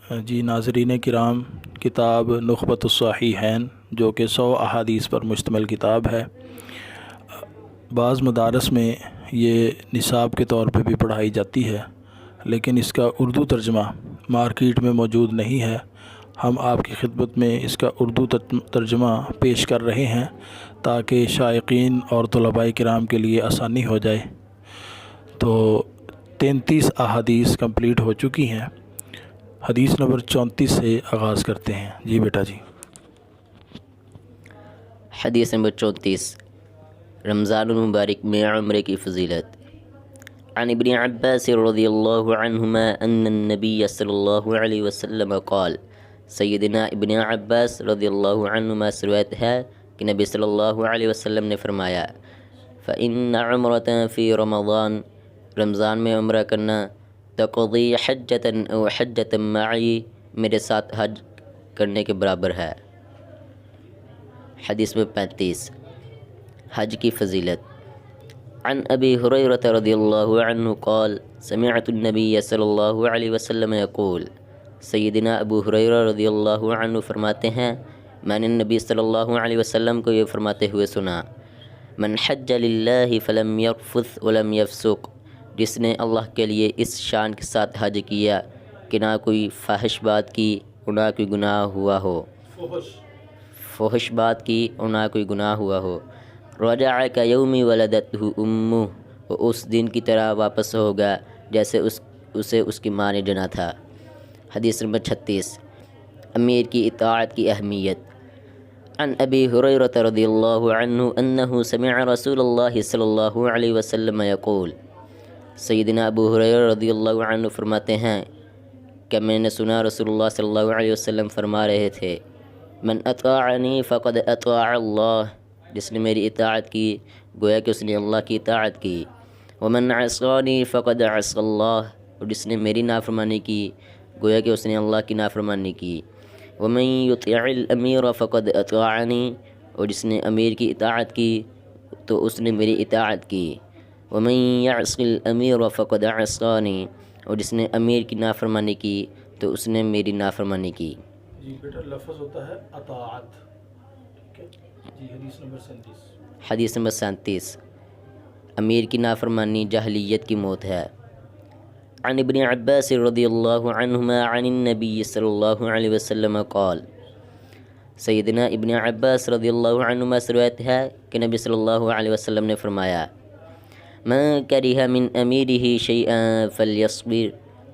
جی ناظرین کرام، کتاب نخبۃ الصحیحین جو کہ 100 احادیث پر مشتمل کتاب ہے، بعض مدارس میں یہ نصاب کے طور پہ بھی پڑھائی جاتی ہے، لیکن اس کا اردو ترجمہ مارکیٹ میں موجود نہیں ہے۔ ہم آپ کی خدمت میں اس کا اردو ترجمہ پیش کر رہے ہیں تاکہ شائقین اور طلباء کرام کے لیے آسانی ہو جائے۔ تو 33 احادیث کمپلیٹ ہو چکی ہیں۔ حدیث نمبر 34 سے آغاز کرتے ہیں۔ جی بیٹا جی۔ حدیث نمبر 34، رمضان المبارک میں عمرے کی فضیلت۔ عن ابن عباس رضی اللہ عنہما ان النبی صلی اللہ علیہ وسلم قال، سیدنا ابن عباس رضی اللہ عنہما سے روایت ہے کہ نبی صلی اللہ علیہ وسلم نے فرمایا، فإن عمرة فی رمضان، رمضان میں عمرہ کرنا، تقضی حجۃ او حجۃ معی، میرے ساتھ حج کرنے کے برابر ہے۔ حدیث میں 35، حج کی فضیلت۔ عن ابی ہریرہ رضی اللہ عنہ قال، سمعت النبی صلی اللہ علیہ وسلم یقول، سیدنا ابو ہریرہ رضی اللہ عنہ فرماتے ہیں، میں نے نبی صلی اللہ علیہ وسلم کو یہ فرماتے ہوئے سنا، من حج للہ فلم یرفث ولم یفسق، جس نے اللہ کے لیے اس شان کے ساتھ حج کیا کہ نہ کوئی فاحش بات کی اور نہ کوئی گناہ ہوا ہو، فحش بات کی اور نہ کوئی گناہ ہوا ہو، رجع کیوم ولدتہ امہ، وہ اس دن کی طرح واپس ہوگا جیسے اسے اس کی ماں نے جنا تھا۔ حدیث نمبر 36، امیر کی اطاعت کی اہمیت۔ عن ابی ہریرہ رضی اللہ عنہ انہ سمع رسول اللہ صلی اللہ علیہ وسلم یقول، سیدنا ابو ہریرہ رضی اللہ عنہ فرماتے ہیں کہ میں نے سنا رسول اللہ صلی اللہ علیہ وسلم فرما رہے تھے، من اطاعنی فقد اطاع اللہ، جس نے میری اطاعت کی گویا کہ اس نے اللہ کی اطاعت کی، ومن عصانی فقد عصى اللہ، اور جس نے میری نافرمانی کی گویا کہ اس نے اللہ کی نافرمانی کی، ومن یطع الامیر فقد اطاعنی، اور جس نے امیر کی اطاعت کی تو اس نے میری اطاعت کی، ومن یعص الامیر فقد عصانی، اور جس نے امیر کی نافرمانی کی تو اس نے میری نافرمانی کی۔ جی بیٹا، لفظ ہوتا ہے اطاعت۔ ٹھیک ہے جی۔ حدیث نمبر 37۔ حدیث نمبر 37، امیر کی نافرمانی جاہلیت کی موت ہے۔ عن ابن عباس رضی اللہ عنہما عن النبی صلی اللہ علیہ وسلم قال، سیدنا ابن عباس رضی اللہ عنہما سے روایت ہے کہ نبی صلی اللہ علیہ وسلم نے فرمایا، من کرہ من امیرہ شیئا فلیصبر،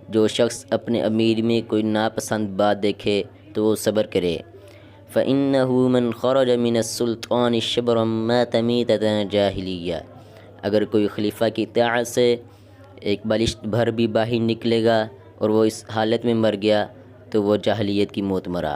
جو شخص اپنے امیر میں کوئی ناپسند بات دیکھے تو وہ صبر کرے، فإنہ من خرج من السلطان شبرا مات میتۃ جاہلیہ، اگر کوئی خلیفہ کی اطاعت سے ایک بالشت بھر بھی باہر نکلے گا اور وہ اس حالت میں مر گیا تو وہ جاہلیت کی موت مرا۔